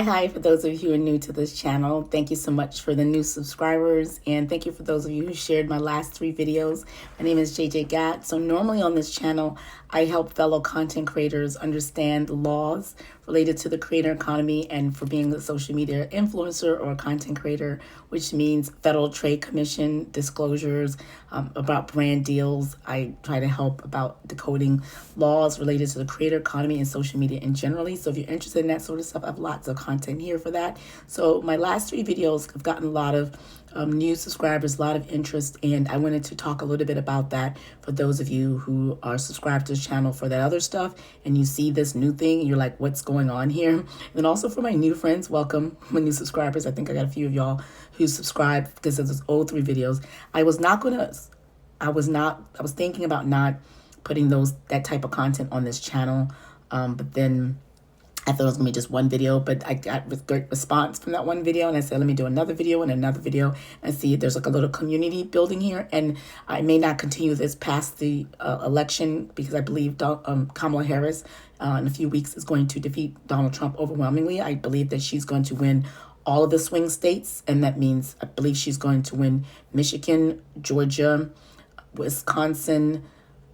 Hi, for those of you who are new to this channel, thank you so much for the new subscribers, and thank you for those of you who shared my last 3 videos. My name is JJ Gatt. So normally on this channel, I help fellow content creators understand the laws related to the creator economy and for being a social media influencer or a content creator, which means Federal Trade Commission disclosures about brand deals. I try to help about decoding laws related to the creator economy and social media in generally. So if you're interested in that sort of stuff, I have lots of content here for that. So my last 3 videos have gotten a lot of new subscribers, a lot of interest, and I wanted to talk a little bit about that for those of you who are subscribed to this channel for that other stuff and you see this new thing and you're like, what's going on here? And also for my new friends, welcome, my new subscribers. I think I got a few of y'all who subscribed because of those old 3 videos. I was thinking about not putting that type of content on this channel, but then I thought it was going to be just one video, but I got great response from that one video, and I said, let me do another video and another video and see if there's like a little community building here. And I may not continue this past the election because I believe Kamala Harris in a few weeks is going to defeat Donald Trump overwhelmingly. I believe that she's going to win all of the swing states, and that means I believe she's going to win Michigan, Georgia, Wisconsin,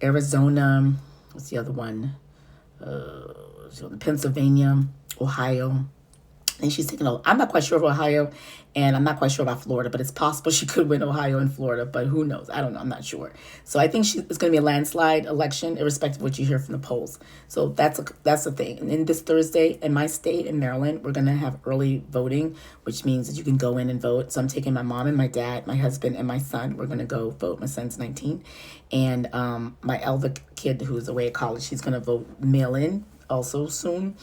Arizona, what's the other one? Pennsylvania, Ohio. And she's taking over. I'm not quite sure of Ohio, and I'm not quite sure about Florida, but it's possible she could win Ohio and Florida, but who knows? I don't know. I'm not sure. So I think it's going to be a landslide election, irrespective of what you hear from the polls. So that's the thing. And then this Thursday in my state, in Maryland, we're going to have early voting, which means that you can go in and vote. So I'm taking my mom and my dad, my husband and my son. We're going to go vote. My son's 19. And my elder kid who's away at college, he's going to vote mail-in also soon,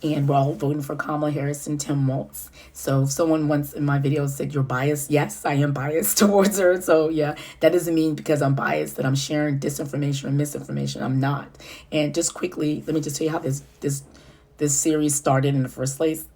and we're all voting for Kamala Harris and Tim Walz. So if someone once in my video said you're biased, yes, I am biased towards her. So yeah, that doesn't mean because I'm biased that I'm sharing disinformation or misinformation. I'm not. And just quickly, let me just tell you how this series started in the first place.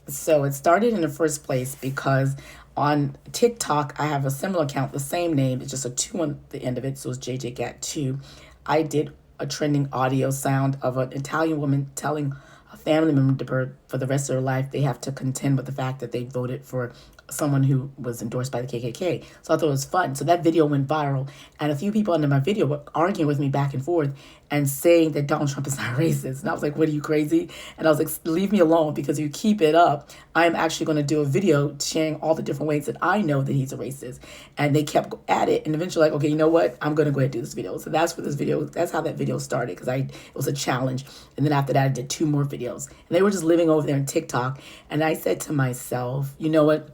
So it started in the first place because on TikTok I have a similar account, the same name, it's just a 2 on the end of it, so it's JJ Gatt 2. I did a trending audio sound of an Italian woman telling a family member for the rest of their life they have to contend with the fact that they voted for someone who was endorsed by the KKK. So I thought it was fun. So that video went viral, and a few people under my video were arguing with me back and forth and saying that Donald Trump is not racist. And I was like, what, are you crazy? And I was like, leave me alone, because if you keep it up, I'm actually going to do a video sharing all the different ways that I know that he's a racist. And they kept at it, and eventually like, okay, you know what? I'm going to go ahead and do this video. So that's how that video started, because it was a challenge. And then after that, I did 2 more videos. And they were just living over there in TikTok. And I said to myself, you know what?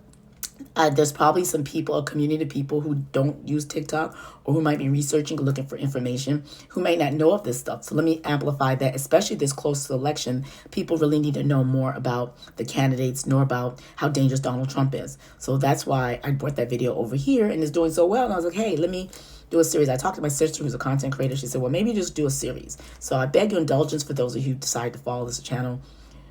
There's probably some people, a community of people who don't use TikTok or who might be researching or looking for information who may not know of this stuff. So let me amplify that, especially this close to the election. People really need to know more about the candidates, know about how dangerous Donald Trump is. So that's why I brought that video over here, and it's doing so well. And I was like, hey, let me do a series. I talked to my sister who's a content creator. She said, well, maybe just do a series. So I beg your indulgence for those of you who decide to follow this channel.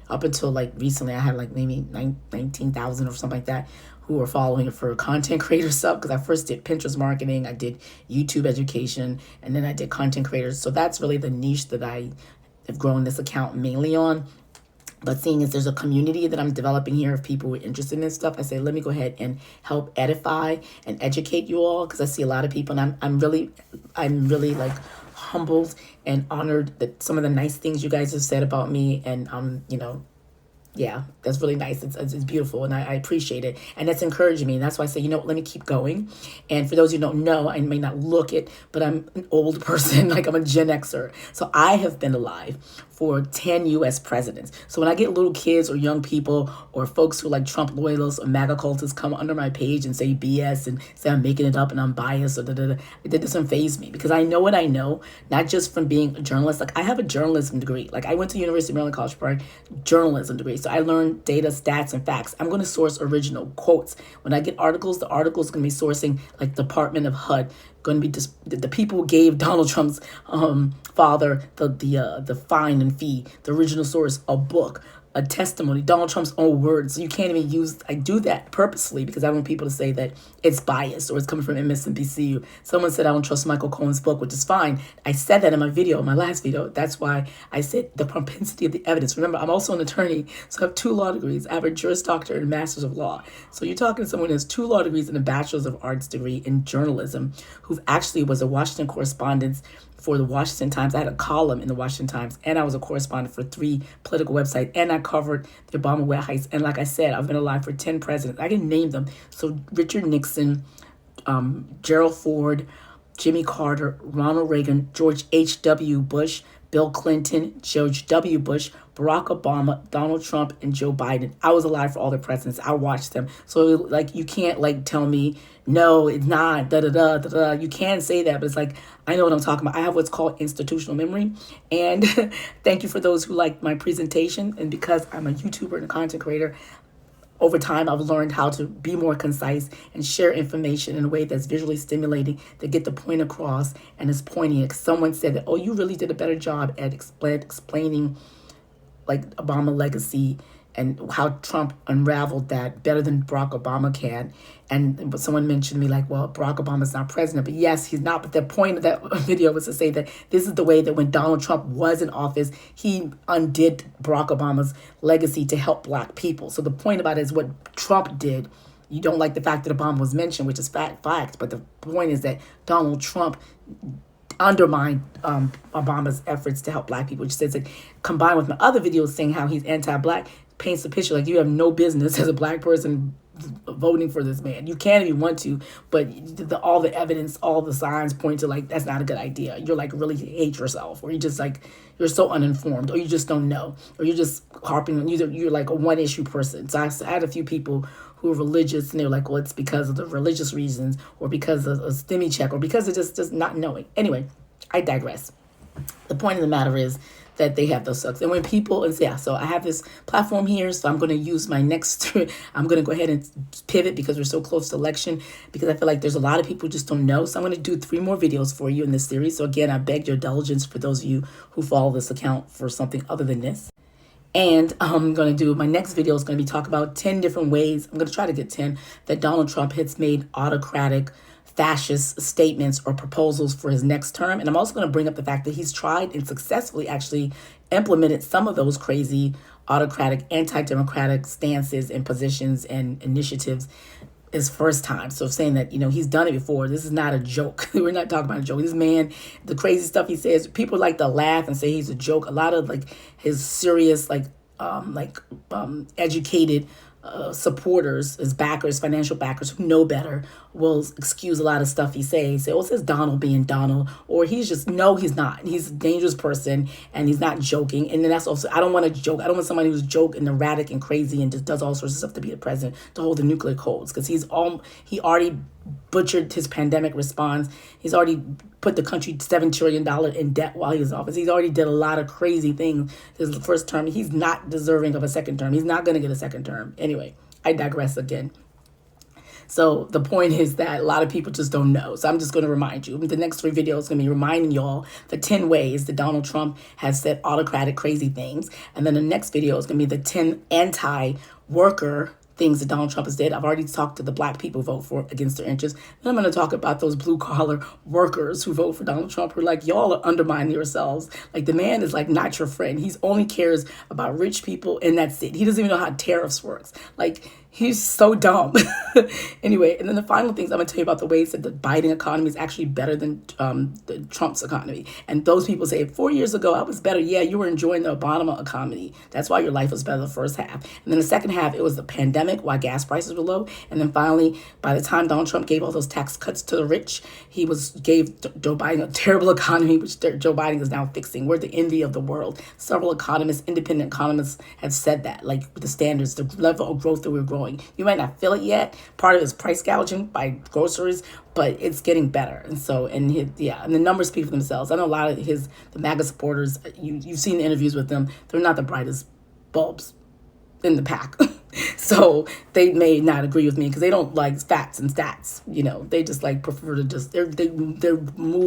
Up until like recently, I had like maybe 19,000 or something like that who were following it for content creator stuff, because I first did Pinterest marketing, I did YouTube education, and then I did content creators. So that's really the niche that I have grown this account mainly on. But seeing as there's a community that I'm developing here of people who are interested in this stuff, I say, let me go ahead and help edify and educate you all, because I see a lot of people, and I'm really like humbled and honored that some of the nice things you guys have said about me, and yeah, that's really nice. It's beautiful, and I appreciate it. And that's encouraging me. And that's why I say, let me keep going. And for those who don't know, I may not look it, but I'm an old person. Like, I'm a Gen Xer. So I have been alive for 10 U.S. presidents. So when I get little kids or young people or folks who are like Trump loyalists or MAGA cultists come under my page and say BS and say I'm making it up and I'm biased or that doesn't faze me, because I know what I know, not just from being a journalist. Like, I have a journalism degree. Like, I went to University of Maryland College Park, journalism degree. So I learned data, stats, and facts. I'm going to source original quotes. When I get articles, the article's going to be sourcing like Department of HUD, going to be just the people who gave Donald Trump's father the fine and fee, the original source, a book, a testimony, Donald Trump's own words. So you can't even use, I do that purposely because I don't want people to say that it's biased or it's coming from MSNBC. Someone said I don't trust Michael Cohen's book, which is fine. I said that in my video, my last video. That's why I said the propensity of the evidence. Remember, I'm also an attorney, so I have 2 law degrees. I have a Juris Doctor and a Master's of Law. So you're talking to someone who has 2 law degrees and a Bachelor's of Arts degree in journalism, who actually was a Washington correspondent for the Washington Times. I had a column in the Washington Times, and I was a correspondent for 3 political websites, and I covered the Obama White House. And like I said, I've been alive for 10 presidents. I can name them. So Richard Nixon, Gerald Ford, Jimmy Carter, Ronald Reagan, George H.W. Bush, Bill Clinton, George W. Bush, Barack Obama, Donald Trump, and Joe Biden. I was alive for all the presidents. I watched them. So like, you can't like tell me, no, it's not, da da da da da. You can say that, but it's like, I know what I'm talking about. I have what's called institutional memory. And thank you for those who like my presentation. And because I'm a YouTuber and a content creator, over time, I've learned how to be more concise and share information in a way that's visually stimulating to get the point across and is poignant. Someone said that, oh, you really did a better job at explaining like Obama legacy and how Trump unraveled that better than Barack Obama can. And someone mentioned to me like, well, Barack Obama's not president, but yes, he's not. But the point of that video was to say that this is the way that when Donald Trump was in office, he undid Barack Obama's legacy to help Black people. So the point about it is what Trump did. You don't like the fact that Obama was mentioned, which is fact, but the point is that Donald Trump undermined Obama's efforts to help Black people, which says that combined with my other videos saying how he's anti-Black, paints a picture like you have no business as a Black person voting for this man. You can if you want to, but all the evidence, all the signs point to like, that's not a good idea. You're like really hate yourself, or you just like, you're so uninformed, or you just don't know, or you're just harping on, you're like a one issue person. So I had a few people who are religious and they're like, well, it's because of the religious reasons or because of a stimmy check or because of just not knowing. Anyway, I digress. The point of the matter is that they have those sucks. And when people, and yeah, so I have this platform here, so I'm going to use my next, I'm going to go ahead and pivot because we're so close to election, because I feel like there's a lot of people who just don't know. So I'm going to do 3 more videos for you in this series. So again, I beg your indulgence for those of you who follow this account for something other than this. And I'm going to do, my next video is going to be talk about 10 different ways, I'm going to try to get 10, that Donald Trump has made autocratic, fascist statements or proposals for his next term. And I'm also going to bring up the fact that he's tried and successfully actually implemented some of those crazy autocratic, anti-democratic stances and positions and initiatives his first time. So saying that, you know, he's done it before. This is not a joke. We're not talking about a joke. This man, the crazy stuff he says, people like to laugh and say he's a joke. A lot of like his serious, educated supporters, his backers, financial backers who know better will excuse a lot of stuff he says. Say, oh, it says Donald being Donald, or he's just, no, he's not. He's a dangerous person and he's not joking. And then that's also, I don't want to joke. I don't want somebody who's joke and erratic and crazy and just does all sorts of stuff to be the president, to hold the nuclear codes, because he already butchered his pandemic response. He's already put the country $7 trillion in debt while he was in office. He's already did a lot of crazy things his first term. He's not deserving of a second term. He's not going to get a second term. Anyway, I digress again. So the point is that a lot of people just don't know. So I'm just going to remind you. The next 3 videos going to be reminding y'all the 10 ways that Donald Trump has said autocratic, crazy things. And then the next video is going to be the 10 anti-worker things that Donald Trump has did. I've already talked to the Black people who vote for against their interests. Then I'm going to talk about those blue collar workers who vote for Donald Trump, who are like, y'all are undermining yourselves. Like, the man is like not your friend. He's only cares about rich people, and that's it. He doesn't even know how tariffs works. Like, he's so dumb. Anyway, and then the final things I'm going to tell you about the ways that the Biden economy is actually better than the Trump's economy. And those people say, 4 years ago, I was better. Yeah, you were enjoying the Obama economy. That's why your life was better the first half. And then the second half, it was the pandemic, why gas prices were low. And then finally, by the time Donald Trump gave all those tax cuts to the rich, he gave Joe Biden a terrible economy, which Joe Biden is now fixing. We're the envy of the world. Several economists, independent economists, have said that, like the standards, the level of growth that we're growing. You might not feel it yet. Part of it is price gouging by groceries, but it's getting better. And so, and the numbers speak for themselves. I know a lot of the MAGA supporters, you've seen the interviews with them. They're not the brightest bulbs in the pack. So they may not agree with me because they don't like facts and stats. You know, they just like prefer to just, they're